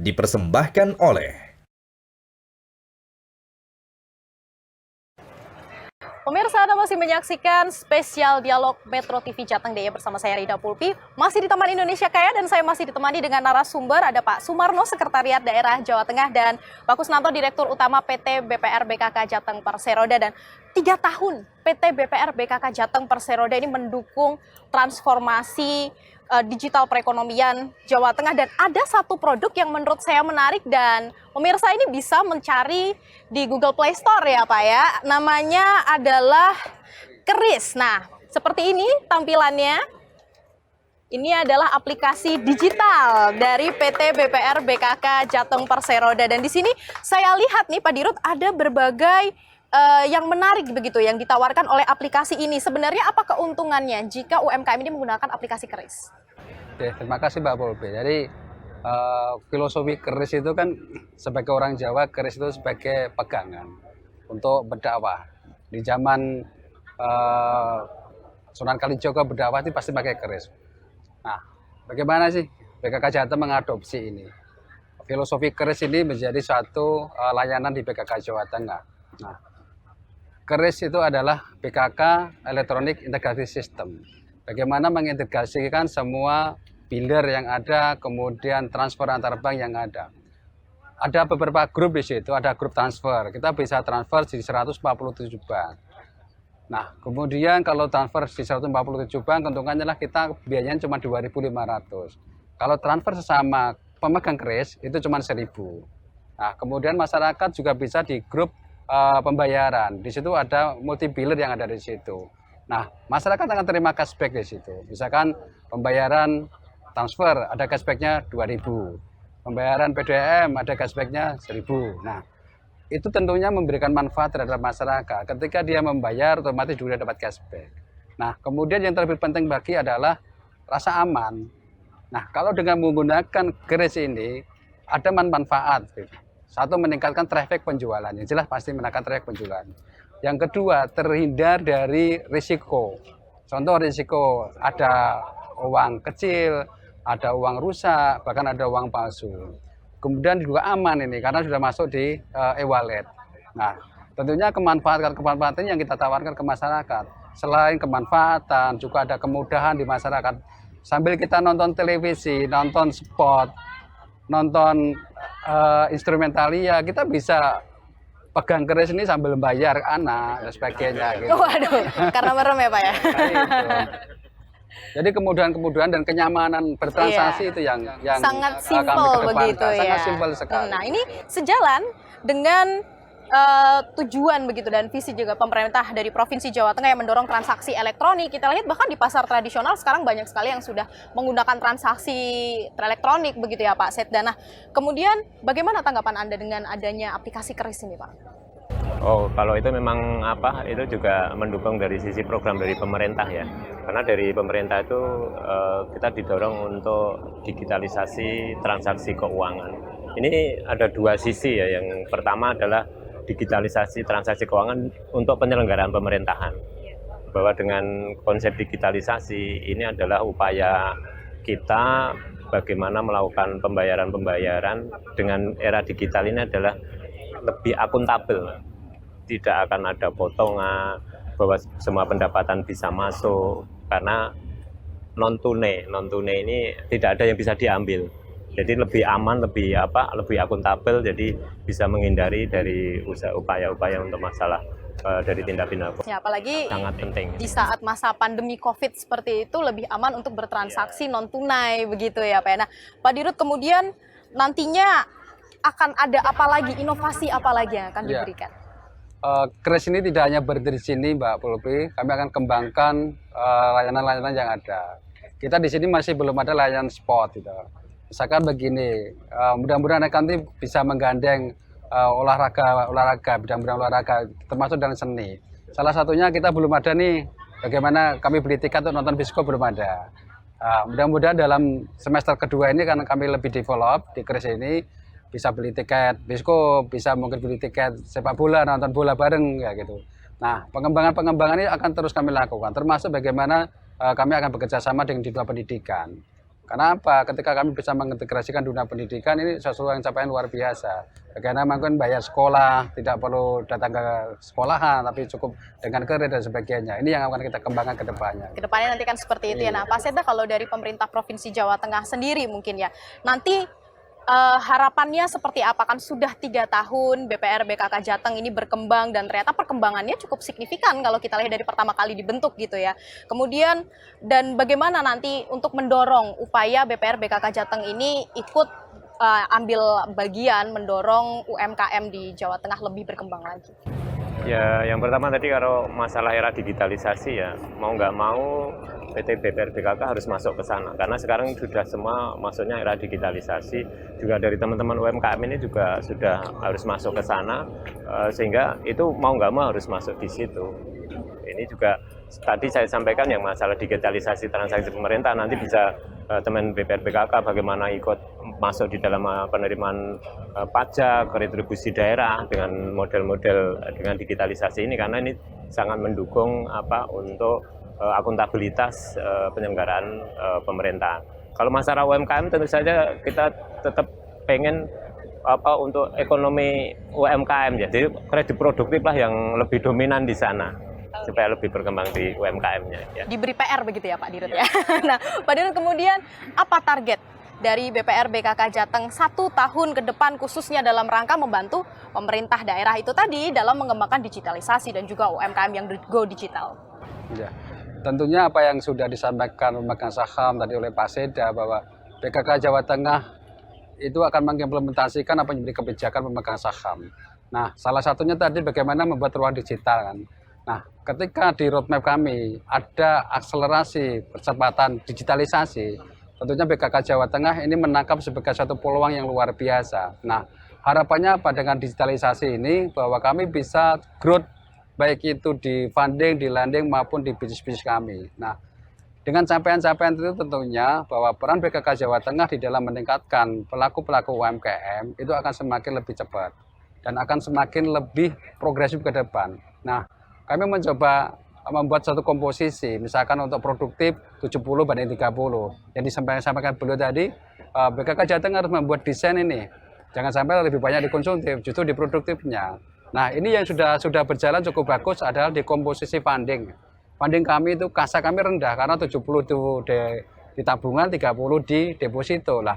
dipersembahkan oleh pemirsa. Anda masih menyaksikan spesial dialog Metro TV Jateng Daya bersama saya Rida Pulpi. Masih di Taman Indonesia Kaya dan saya masih ditemani dengan narasumber. Ada Pak Sumarno, Sekretariat Daerah Jawa Tengah, dan Pak Kusnanto, Direktur Utama PT BPR BKK Jateng Perseroda. Dan 3 tahun PT BPR BKK Jateng Perseroda ini mendukung transformasi digital perekonomian Jawa Tengah, dan ada satu produk yang menurut saya menarik dan pemirsa ini bisa mencari di Google Play Store ya Pak ya. Namanya adalah Keris. Nah, seperti ini tampilannya. Ini adalah aplikasi digital dari PT BPR BKK Jateng Perseroda, dan di sini saya lihat nih Pak Dirut ada berbagai yang menarik begitu yang ditawarkan oleh aplikasi ini. Sebenarnya apa keuntungannya jika UMKM ini menggunakan aplikasi Keris? Oke, terima kasih Mbak Pulpi. Jadi filosofi Keris itu kan sebagai orang Jawa, Keris itu sebagai pegangan untuk berdakwah. Di zaman Sunan Kalijaga berdakwah itu pasti pakai Keris. Nah, bagaimana sih BKK Jateng mengadopsi ini? Filosofi Keris ini menjadi suatu layanan di BKK Jawa Tengah. Nah, Keris itu adalah BKK Electronic Integrated System. Bagaimana mengintegrasikan semua biller yang ada, kemudian transfer antar bank yang ada. Ada beberapa grup di situ, ada grup transfer. Kita bisa transfer di 147 bank. Nah, kemudian kalau transfer di 147 bank, keuntungannya adalah kita biayanya cuma 2.500. Kalau transfer sesama pemegang Keris itu cuma 1.000. Nah, kemudian masyarakat juga bisa di grup pembayaran. Di situ ada multi biller yang ada di situ. Nah, masyarakat akan terima cashback di situ. Misalkan pembayaran transfer ada cashbacknya 2.000. Pembayaran PDM ada cashbacknya 1.000. Nah, itu tentunya memberikan manfaat terhadap masyarakat. Ketika dia membayar, otomatis juga dapat cashback. Nah, kemudian yang terlebih penting bagi adalah rasa aman. Nah, kalau dengan menggunakan Keris ini ada manfaat. Satu, meningkatkan traffic penjualan. Yang jelas pasti meningkatkan traffic penjualan. Yang kedua, terhindar dari risiko. Contoh risiko, ada uang kecil, ada uang rusak, bahkan ada uang palsu. Kemudian juga aman ini, karena sudah masuk di e-wallet. Nah, tentunya kemanfaatan yang kita tawarkan ke masyarakat. Selain kemanfaatan, juga ada kemudahan di masyarakat. Sambil kita nonton televisi, nonton spot, nonton instrumentalia, kita bisa pegang Keris ini sambil bayar anak dan sebagainya gitu. Waduh, karena merem ya Pak ya. Nah, jadi kemudahan-kemudahan dan kenyamanan bertransaksi itu yang sangat kami simpel kedepankan. begitu ya. Sangat simpel sekali. Nah, ini sejalan dengan tujuan begitu dan visi juga pemerintah dari Provinsi Jawa Tengah yang mendorong transaksi elektronik. Kita lihat bahkan di pasar tradisional sekarang banyak sekali yang sudah menggunakan transaksi elektronik begitu ya Pak Setda. Nah, kemudian bagaimana tanggapan Anda dengan adanya aplikasi Keris ini Pak? Oh, kalau itu memang itu juga mendukung dari sisi program dari pemerintah ya. Karena dari pemerintah itu kita didorong untuk digitalisasi transaksi keuangan. Ini ada dua sisi ya. Yang pertama adalah digitalisasi transaksi keuangan untuk penyelenggaraan pemerintahan. Bahwa dengan konsep digitalisasi ini adalah upaya kita bagaimana melakukan pembayaran-pembayaran dengan era digital ini adalah lebih akuntabel. Tidak akan ada potongan, bahwa semua pendapatan bisa masuk, karena non tunai ini tidak ada yang bisa diambil. Jadi lebih aman, lebih akuntabel, jadi bisa menghindari dari upaya-upaya untuk masalah dari tindak pidana. Ya, apalagi sangat penting di saat masa pandemi COVID seperti itu lebih aman untuk bertransaksi non tunai begitu ya Pak. Nah, Pak Dirut, kemudian nantinya akan ada apa lagi, inovasi apa lagi yang akan diberikan? Keris ini tidak hanya berhenti di sini Mbak Pulpi, kami akan kembangkan layanan-layanan yang ada. Kita di sini masih belum ada layanan spot gitu. Misalkan begini, mudah-mudahan nanti bisa menggandeng olahraga, bidang-bidang olahraga, termasuk dengan seni. Salah satunya kita belum ada nih, bagaimana kami beli tiket untuk nonton bioskop belum ada. Mudah-mudahan dalam semester kedua ini kan kami lebih develop di Keris ini, bisa beli tiket bioskop, bisa mungkin beli tiket sepak bola, nonton bola bareng ya gitu. Nah, pengembangan ini akan terus kami lakukan, termasuk bagaimana kami akan bekerja sama dengan Dinas Pendidikan. Karena apa? Ketika kami bisa mengintegrasikan dunia pendidikan, ini sesuatu yang capaian luar biasa. Bagaimana mungkin bayar sekolah, tidak perlu datang ke sekolahan, tapi cukup dengan kredit dan sebagainya. Ini yang akan kita kembangkan ke depannya. Kedepannya nanti kan seperti itu ya. Nah, Pak Seda, kalau dari pemerintah Provinsi Jawa Tengah sendiri mungkin ya, nanti harapannya seperti apa? Kan sudah 3 tahun BPR BKK Jateng ini berkembang dan ternyata perkembangannya cukup signifikan kalau kita lihat dari pertama kali dibentuk gitu ya. Kemudian dan bagaimana nanti untuk mendorong upaya BPR BKK Jateng ini ikut ambil bagian mendorong UMKM di Jawa Tengah lebih berkembang lagi? Ya, yang pertama tadi kalau masalah era digitalisasi ya, mau nggak mau PT BPR BKK harus masuk ke sana. Karena sekarang sudah semua masuknya era digitalisasi, juga dari teman-teman UMKM ini juga sudah harus masuk ke sana, sehingga itu mau nggak mau harus masuk di situ. Ini juga tadi saya sampaikan yang masalah digitalisasi transaksi pemerintah, nanti bisa teman BPR BKK bagaimana ikut masuk di dalam penerimaan pajak, retribusi daerah dengan model-model dengan digitalisasi ini, karena ini sangat mendukung untuk akuntabilitas penyelenggaraan pemerintah. Kalau masalah UMKM tentu saja kita tetap pengen untuk ekonomi UMKM ya, jadi kredit produktif lah yang lebih dominan di sana supaya lebih berkembang di UMKM-nya. Ya. Diberi PR begitu ya Pak Dirut ya. Nah Pak Dirut, kemudian apa target dari BPR BKK Jateng 1 tahun ke depan khususnya dalam rangka membantu pemerintah daerah itu tadi dalam mengembangkan digitalisasi dan juga UMKM yang go digital? Ya, tentunya apa yang sudah disampaikan pemegang saham tadi oleh Pak Seda bahwa BKK Jawa Tengah itu akan mengimplementasikan apa yang menjadi kebijakan pemegang saham. Nah, salah satunya tadi bagaimana membuat ruang digital kan. Nah, ketika di roadmap kami ada akselerasi percepatan digitalisasi, tentunya BKK Jawa Tengah ini menangkap sebagai satu peluang yang luar biasa. Nah, harapannya apa dengan digitalisasi ini bahwa kami bisa growth baik itu di funding, di lending maupun di bisnis-bisnis kami. Nah, dengan capaian-capaian itu tentunya bahwa peran BKK Jawa Tengah di dalam meningkatkan pelaku-pelaku UMKM itu akan semakin lebih cepat dan akan semakin lebih progresif ke depan. Nah, kami mencoba membuat satu komposisi, misalkan untuk produktif 70 banding 30. Yang disampaikan beliau tadi, BKK Jateng harus membuat desain ini. Jangan sampai lebih banyak di konsumtif, justru di produktifnya. Nah, ini yang sudah berjalan cukup bagus adalah di komposisi funding. Funding kami itu kasa kami rendah karena 70 itu di tabungan, 30 di deposito lah.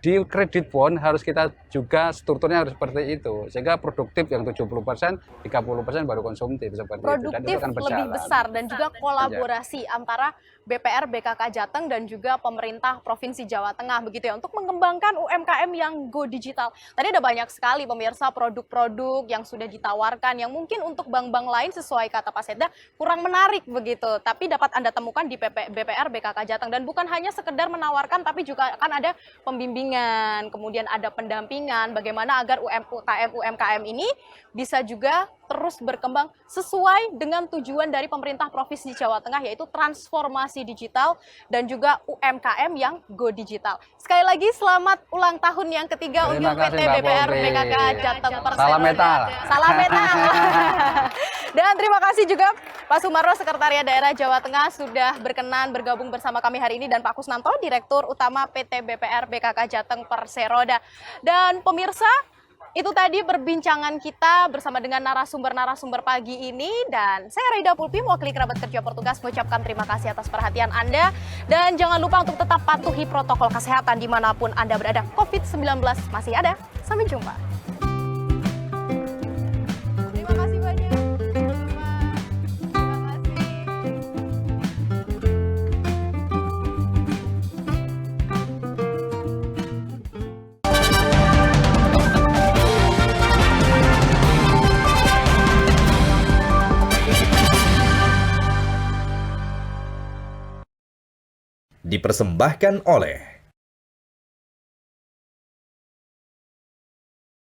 Di kredit bond harus kita juga strukturnya harus seperti itu sehingga produktif yang 70%, 30% baru konsumtif seperti produktif itu. Dan itu akan berjalan. Lebih besar dan juga kolaborasi antara BPR BKK Jateng dan juga pemerintah Provinsi Jawa Tengah begitu ya untuk mengembangkan UMKM yang go digital. Tadi ada banyak sekali pemirsa produk-produk yang sudah ditawarkan yang mungkin untuk bank-bank lain sesuai kata Pak Seda kurang menarik begitu, tapi dapat Anda temukan di BPR BKK Jateng dan bukan hanya sekedar menawarkan tapi juga akan ada pembimbingan, kemudian ada pendampingan bagaimana agar UMKM ini bisa juga terus berkembang sesuai dengan tujuan dari pemerintah Provinsi Jawa Tengah yaitu transformasi digital dan juga UMKM yang go digital. Sekali lagi selamat ulang tahun yang ketiga untuk PT BPR BKK Jateng Persero. Salam metal. Salam metal. Dan terima kasih juga Pak Sumarno Sekretariat Daerah Jawa Tengah sudah berkenan bergabung bersama kami hari ini dan Pak Kusnanto Direktur Utama PT BPR BKK Jateng Perseroda. Dan pemirsa, itu tadi perbincangan kita bersama dengan narasumber-narasumber pagi ini dan saya Raida Pulpi mewakili kerabat kerja Portugas mengucapkan terima kasih atas perhatian Anda dan jangan lupa untuk tetap patuhi protokol kesehatan dimanapun Anda berada. COVID-19 masih ada. Sampai jumpa. Terima kasih banyak. Dipersembahkan oleh